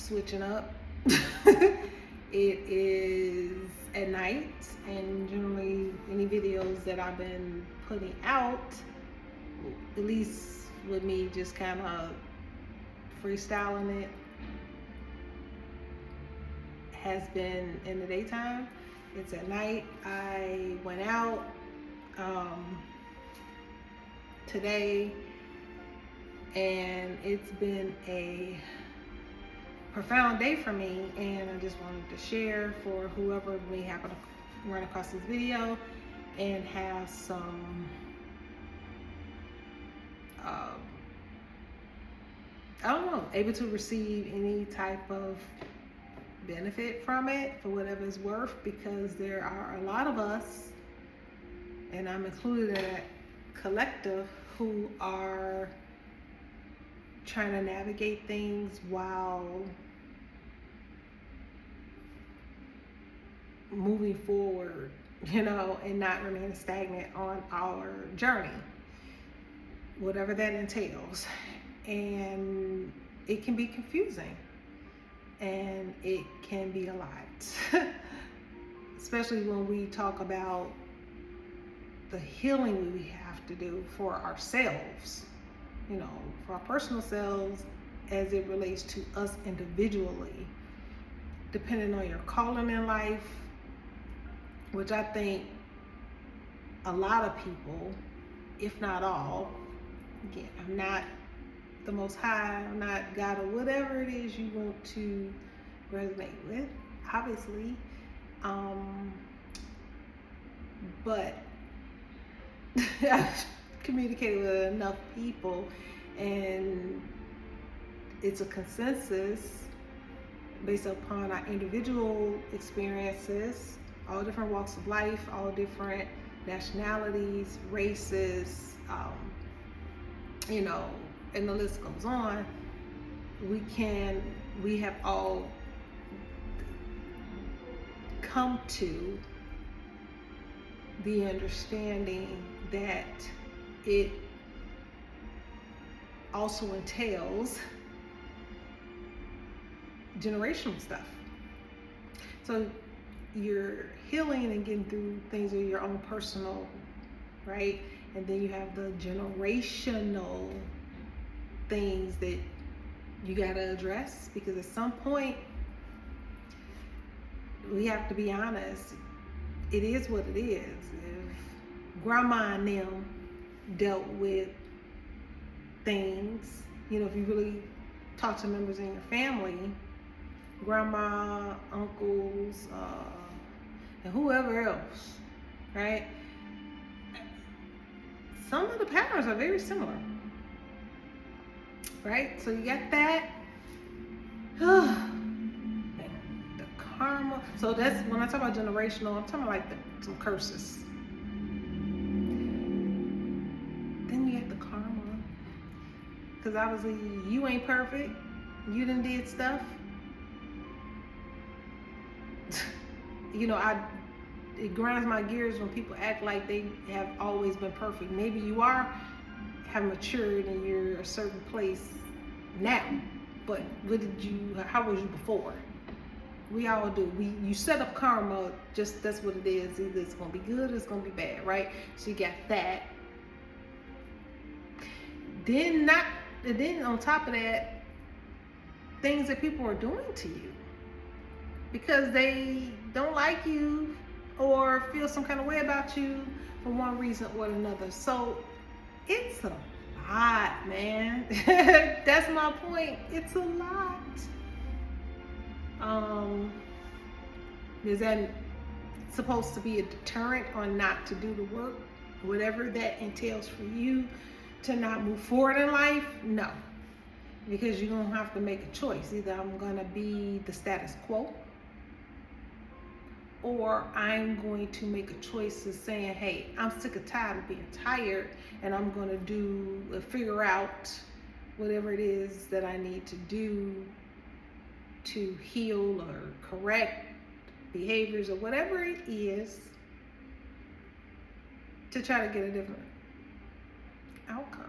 switching up. It is at night, and generally any videos that I've been putting out, at least with me just kind of freestyling it, has been in the daytime. It's at night. I went out today, and it's been a profound day for me, and I just wanted to share for whoever may happen to run across this video and have some I don't know, able to receive any type of benefit from it for whatever it's worth, because there are a lot of us, and I'm included in that collective, who are trying to navigate things while moving forward, and not remaining stagnant on our journey, whatever that entails. And it can be confusing, and it can be a lot, especially when we talk about the healing we have to do for ourselves, for our personal selves, as it relates to us individually, depending on your calling in life, which I think a lot of people, if not all, again, I'm not the Most High, I'm not God, or whatever it is you want to resonate with, obviously, but I've communicated with enough people, and it's a consensus based upon our individual experiences, all different walks of life, all different nationalities, races, and the list goes on. We have all come to the understanding that it also entails generational stuff. So you're healing and getting through things of your own personal, right? And then you have the generational things that you got to address, because at some point, we have to be honest, it is what it is. If grandma and them dealt with things, if you really talk to members in your family, grandma, uncles, and whoever else, right? Some of the patterns are very similar, right? So you got that. The karma. So that's when I talk about generational, I'm talking about like some curses. Then you got the karma, because obviously you ain't perfect. You done did stuff. It grinds my gears when people act like they have always been perfect. Maybe you have matured and you're a certain place now, but how was you before? We all do. You set up karma, just that's what it is. Either it's gonna be good or it's gonna be bad, right? So you got that. Then on top of that, things that people are doing to you because they don't like you or feel some kind of way about you for one reason or another. So it's a lot, man. That's my point. It's a lot. Is that supposed to be a deterrent on not to do the work, whatever that entails for you to not move forward in life? No, because you're gonna have to make a choice. Either I'm gonna be the status quo, or I'm going to make a choice of saying, hey, I'm sick and tired of being tired, and I'm going to figure out whatever it is that I need to do to heal or correct behaviors or whatever it is to try to get a different outcome.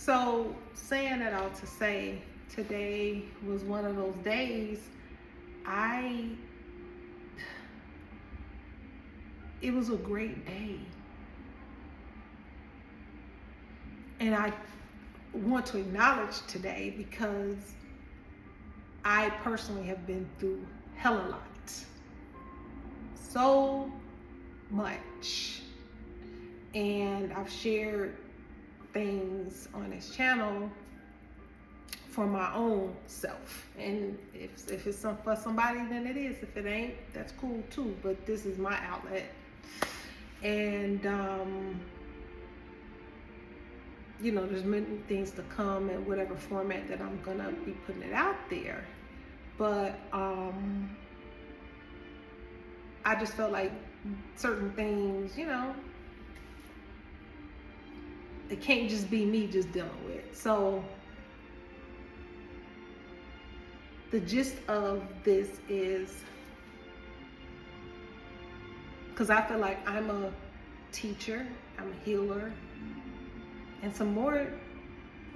So saying that all to say, today was one of those days. It was a great day. And I want to acknowledge today because I personally have been through hell a lot. So much. And I've shared things on this channel for my own self. And if it's for somebody, then it is. If it ain't, that's cool too. But this is my outlet. And you know, there's many things to come in whatever format that I'm gonna be putting it out there. But I just felt like certain things, you know, it can't just be me just dealing with. So the gist of this is, because I feel like I'm a teacher, I'm a healer, and some more,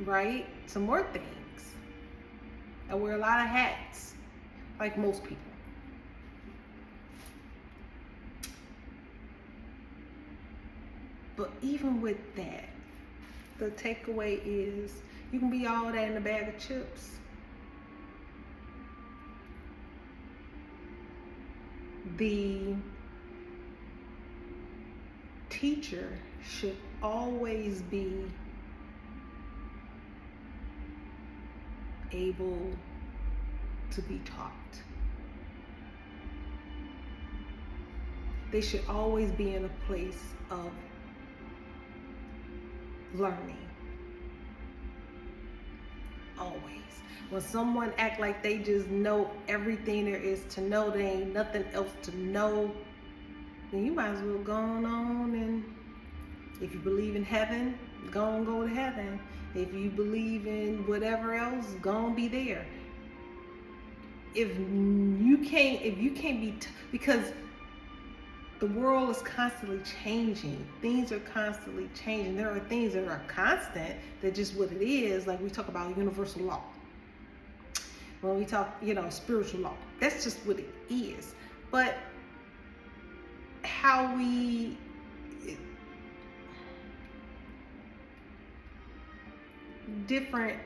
right? Some more things. I wear a lot of hats, like most people. But even with that, the takeaway is you can be all that in a bag of chips. The teacher should always be able to be taught. They should always be in a place of learning. Always. When someone act like they just know everything there is to know, there ain't nothing else to know, then you might as well go on, and if you believe in heaven, go to heaven. If you believe in whatever else, go and be there. If you can't be, because the world is constantly changing. Things are constantly changing. There are things that are constant, that just what it is. Like we talk about universal law. When we talk, you know, spiritual law, that's just what it is. But how we different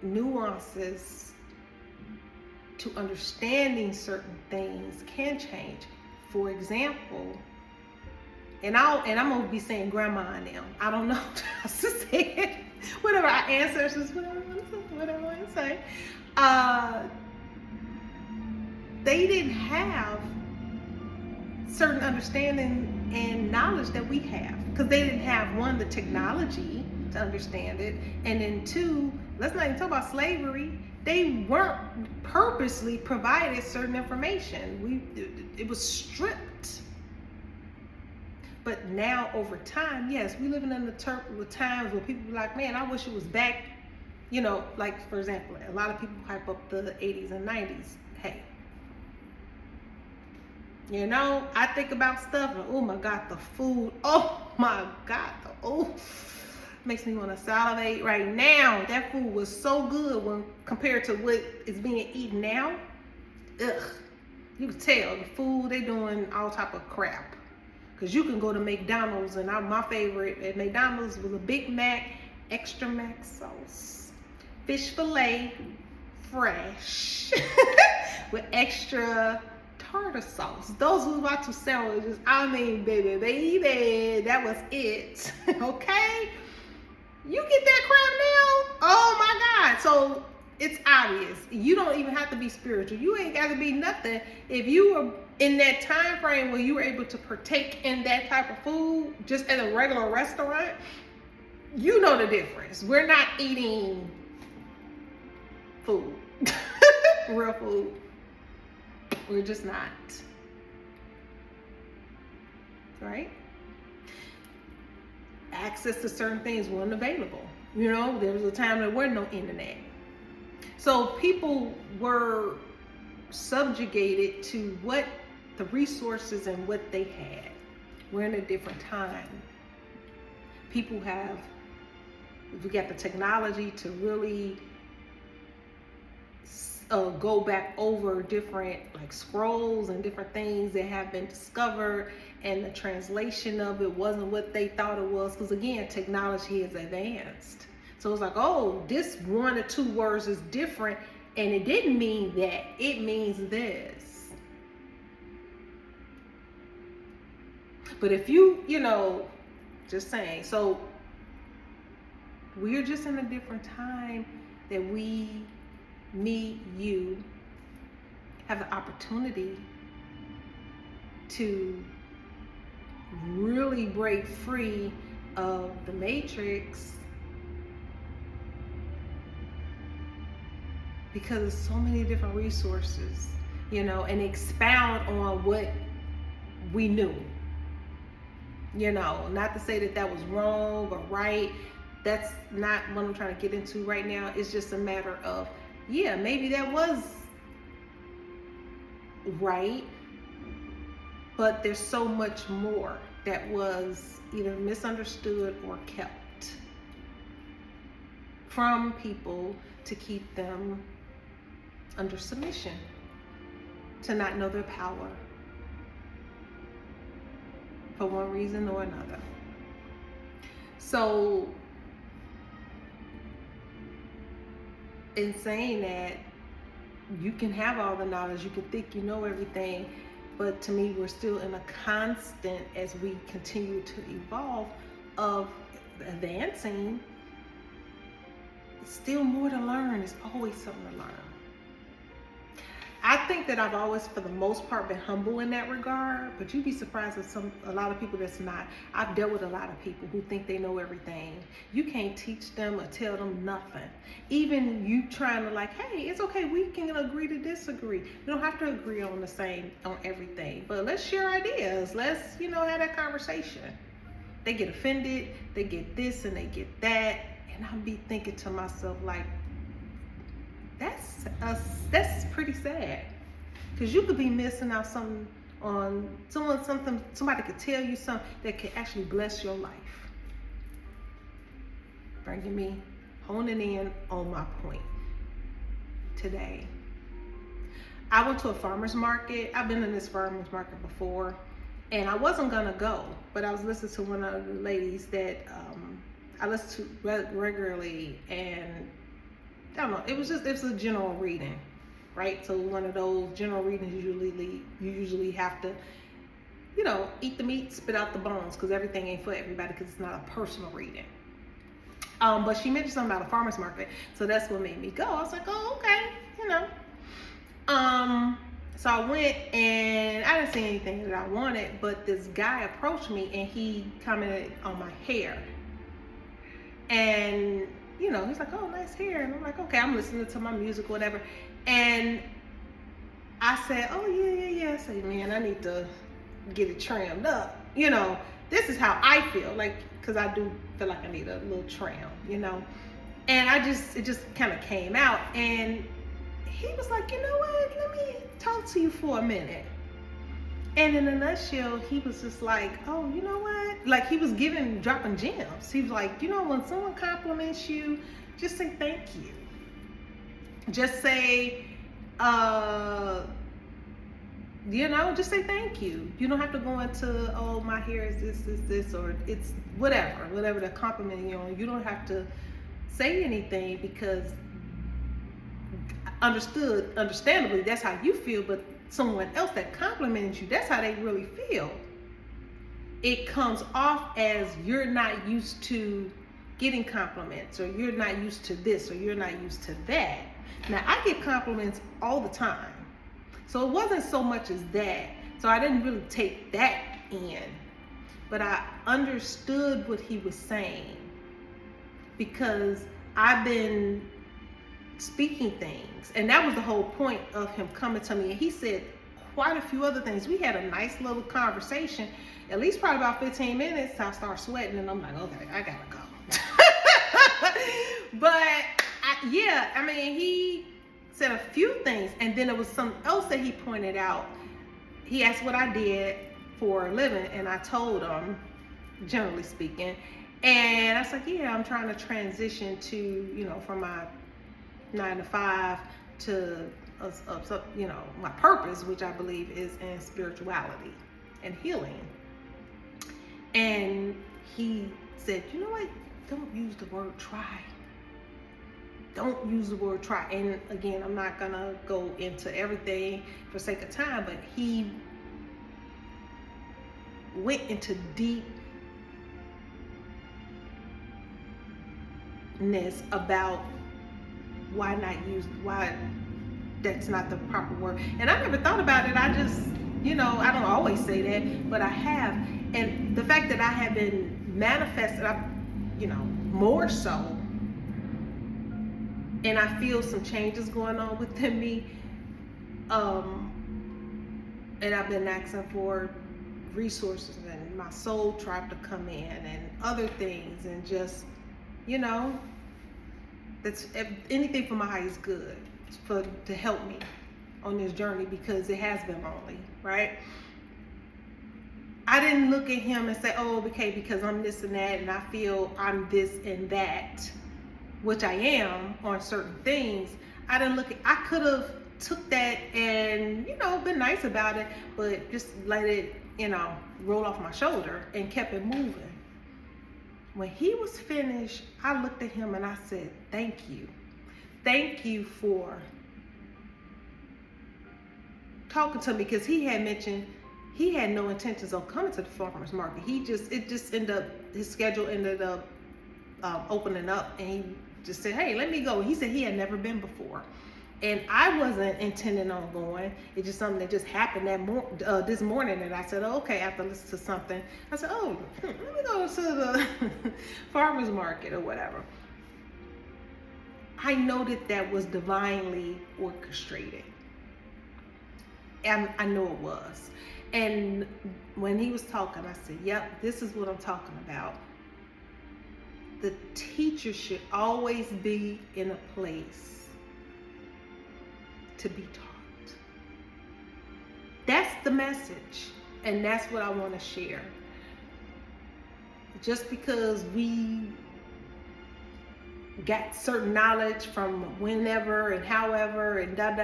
nuances to understanding certain things can change. For example, and I'm gonna be saying grandma and them. I don't know what else to say. Whatever our ancestors, whatever I want to say. They didn't have certain understanding and knowledge that we have, because they didn't have, one, the technology to understand it, and then two, let's not even talk about slavery. They weren't purposely provided certain information. It was stripped. But now over time, yes, we living in the times where people be like, man, I wish it was back, you know, like for example, a lot of people hype up the 80s and 90s. Hey, you know, I think about stuff and oh my God, the food, oh my God, makes me want to salivate right now. That food was so good when compared to what is being eaten now. Ugh, you can tell the food, they doing all type of crap. Cause you can go to McDonald's, and my favorite at McDonald's was a Big Mac, extra mac sauce, fish fillet, fresh, with extra tartar sauce. Those were my two sandwiches. I mean, baby, that was it. Okay. You get that crap now? Oh my God. So it's obvious. You don't even have to be spiritual. You ain't got to be nothing. If you were in that time frame where you were able to partake in that type of food, just at a regular restaurant, you know the difference. We're not eating food, real food. We're just not. Right? Access to certain things wasn't available. You know, there was a time there was no internet. So people were subjugated to what the resources and what they had. We're in a different time. People have We got the technology to really go back over different like scrolls and different things that have been discovered, and the translation of it wasn't what they thought it was, because again, technology is advanced. So it's like, oh, this 1 or 2 words is different, and it didn't mean that, it means this. But if you just saying, so we're just in a different time that we, me, you, have the opportunity to really break free of the matrix, because there's so many different resources, and expound on what we knew. Not to say that that was wrong or right. That's not what I'm trying to get into right now. It's just a matter of, yeah, maybe that was right, but there's so much more that was either misunderstood or kept from people to keep them under submission, to not know their power for one reason or another. So in saying that, you can have all the knowledge, you can think you know everything, but to me, we're still in a constant, as we continue to evolve, of advancing. Still more to learn. There's always something to learn. I think that I've always, for the most part, been humble in that regard, but you'd be surprised at a lot of people that's not. I've dealt with a lot of people who think they know everything. You can't teach them or tell them nothing. Even you trying to like, hey, it's okay, we can agree to disagree. You don't have to agree on everything, but let's share ideas. Let's, have that conversation. They get offended, they get this and they get that, and I'll be thinking to myself like, that's pretty sad, because you could be missing out something on somebody could tell you something that could actually bless your life. Honing in on my point today. I went to a farmer's market. I've been in this farmer's market before, and I wasn't gonna go, but I was listening to one of the ladies that I listen to regularly, and I don't know, it's a general reading, right? So one of those general readings, you usually have to, eat the meat, spit out the bones, because everything ain't for everybody, because it's not a personal reading. But she mentioned something about a farmer's market, so that's what made me go. I was like, oh, okay, So I went, and I didn't see anything that I wanted, but this guy approached me, and he commented on my hair. And he's like, oh, nice hair. And I'm like, okay, I'm listening to my music or whatever. And I said, oh, yeah. I said, man, I need to get it trimmed up. This is how I feel, like, because I do feel like I need a little trim, And it just kind of came out. And he was like, you know what, let me talk to you for a minute. And in a nutshell, he was just like, oh, you know what? Like, he was dropping gems. He was like, when someone compliments you, just say thank you. Just say, just say thank you. You don't have to go into, oh, my hair is this, or it's whatever they're complimenting you on. You don't have to say anything, because understandably, that's how you feel, but someone else that compliments you, that's how they really feel. It comes off as you're not used to getting compliments, or you're not used to this, or you're not used to that. Now, I get compliments all the time, so it wasn't so much as that. So I didn't really take that in, but I understood what he was saying, because I've been speaking things, and that was the whole point of him coming to me. And he said quite a few other things. We had a nice little conversation, at least probably about 15 minutes. I start sweating, and I'm like, okay, I gotta go. But he said a few things, and then there was something else that he pointed out. He asked what I did for a living, and I told him, generally speaking, And I was like, yeah, I'm trying to transition to, you know, from my 9 to 5 to, you know, my purpose, which I believe is in spirituality and healing. And he said, you know what? Don't use the word try. Don't use the word try. And again, I'm not going to go into everything for sake of time, but he went into deepness about why that's not the proper word. And I never thought about it. I just, you know, I don't always say that, but I have. And the fact that I have been manifested, you know, more so, and I feel some changes going on within me. And I've been asking for resources and my soul tribe to come in and other things, and just, you know, that's anything for my highest good, to help me on this journey, because it has been lonely, right? I didn't look at him and say, oh, okay, because I'm this and that, and I feel I'm this and that, which I am on certain things. I could have took that and, you know, been nice about it, but just let it, you know, roll off my shoulder and kept it moving. When he was finished, I looked at him and I said, thank you. Thank you for talking to me, because he had mentioned he had no intentions of coming to the farmer's market. His schedule ended up opening up, and he just said, hey, let me go. He said he had never been before. And I wasn't intending on going. It's just something that just happened this morning, and I said, oh, okay, after listening to something, I said, oh, let me go to the farmer's market or whatever. I know that was divinely orchestrated. And I know it was. And when he was talking, I said, yep, this is what I'm talking about. The teacher should always be in a place to be taught. That's the message, and that's what I want to share. Just because we got certain knowledge from whenever and however and at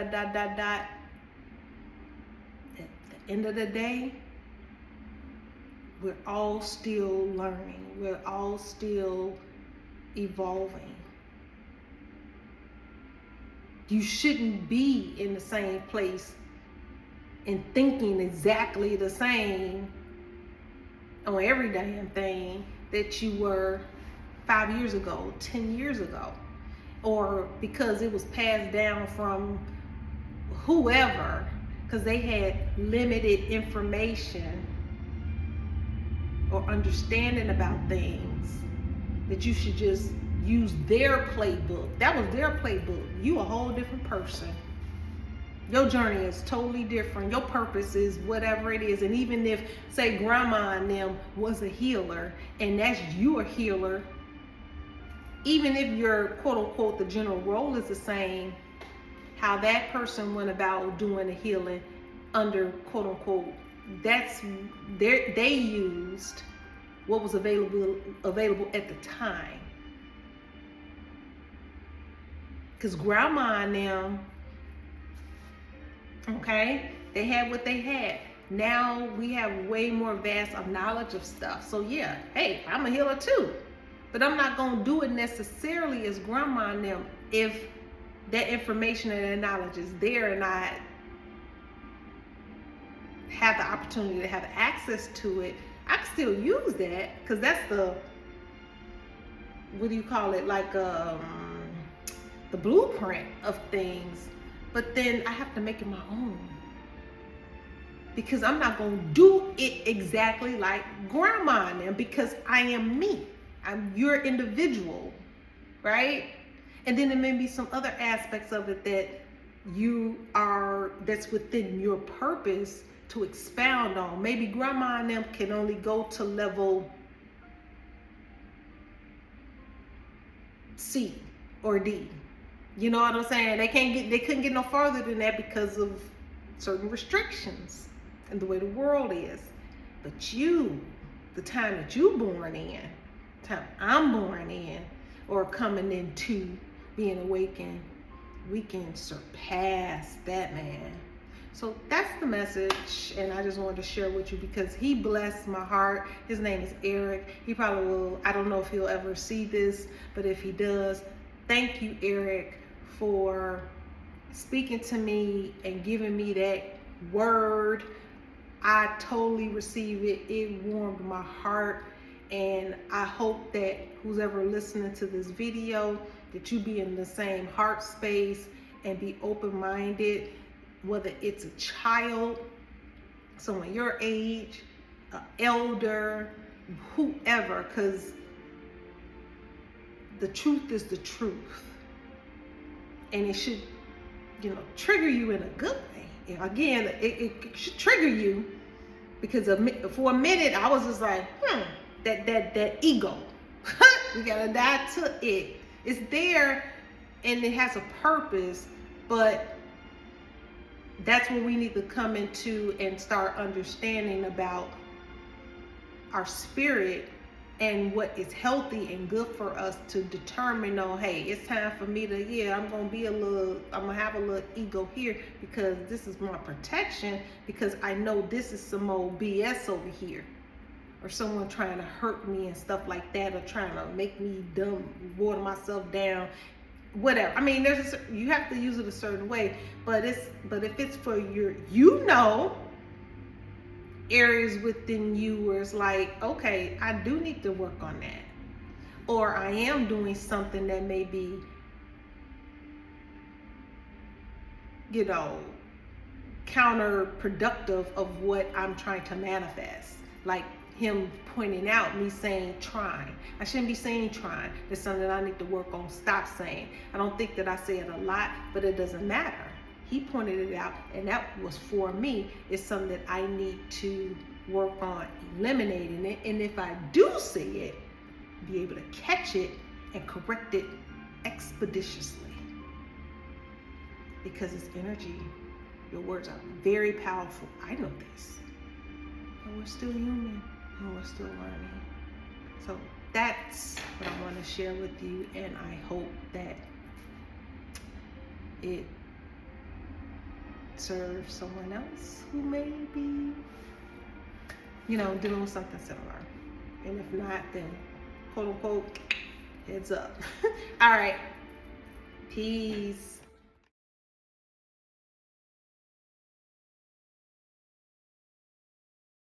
the end of the day, we're all still learning. We're all still evolving. You shouldn't be in the same place and thinking exactly the same on every damn thing that you were 5 years ago, 10 years ago, or because it was passed down from whoever, because they had limited information or understanding about things, that you should just use their playbook. That was their playbook. You a whole different person. Your journey is totally different. Your purpose is whatever it is. And even if, say, grandma and them was a healer, and that's you a healer, even if your quote unquote the general role is the same, how that person went about doing the healing under quote unquote, they used what was available at the time. Because grandma and them, okay, they had what they had. Now we have way more vast of knowledge of stuff. So yeah, hey, I'm a healer too. But I'm not going to do it necessarily as grandma and them if that information and that knowledge is there and I have the opportunity to have access to it. I can still use that, because that's the, what do you call it, like the blueprint of things. But then I have to make it my own, because I'm not going to do it exactly like grandma and them, because I am me. I'm your individual, right? And then there may be some other aspects of it that that's within your purpose to expound on. Maybe grandma and them can only go to level C or D. You know what I'm saying? They couldn't get no farther than that because of certain restrictions and the way the world is. But you, the time that you born in, time I'm born in or coming into being awakened, we can surpass that, man. So that's the message, and I just wanted to share with you because he blessed my heart. His name is Eric. He probably will, I don't know if he'll ever see this, but if he does, thank you, Eric, for speaking to me and giving me that word. I totally receive it. It warmed my heart, and I hope that who's ever listening to this video, that you be in the same heart space and be open-minded, whether it's a child, someone your age, an elder, whoever, because the truth is the truth. And it should, trigger you in a good way. Again, it should trigger you, because for a minute I was just like, that ego. We gotta die to it. It's there and it has a purpose, but that's what we need to come into and start understanding about our spirit and what is healthy and good for us to determine, hey, it's time for me to, I'm gonna have a little ego here because this is my protection, because I know this is some old BS over here, or someone trying to hurt me and stuff like that, or trying to make me dumb, water myself down, whatever. I mean, you have to use it a certain way, but if it's for your, areas within you where it's like, okay, I do need to work on that, or I am doing something that may be, counterproductive of what I'm trying to manifest. Like him pointing out, me saying trying. I shouldn't be saying trying. That's something that I need to work on, stop saying. I don't think that I say it a lot, but it doesn't matter. He pointed it out, and that was for me. It's something that I need to work on eliminating it. And if I do see it, be able to catch it and correct it expeditiously. Because it's energy. Your words are very powerful. I know this. But we're still human and we're still learning. So that's what I want to share with you, and I hope that it serve someone else who may be, dealing with something similar. And if not, then quote unquote, heads up. All right. Peace.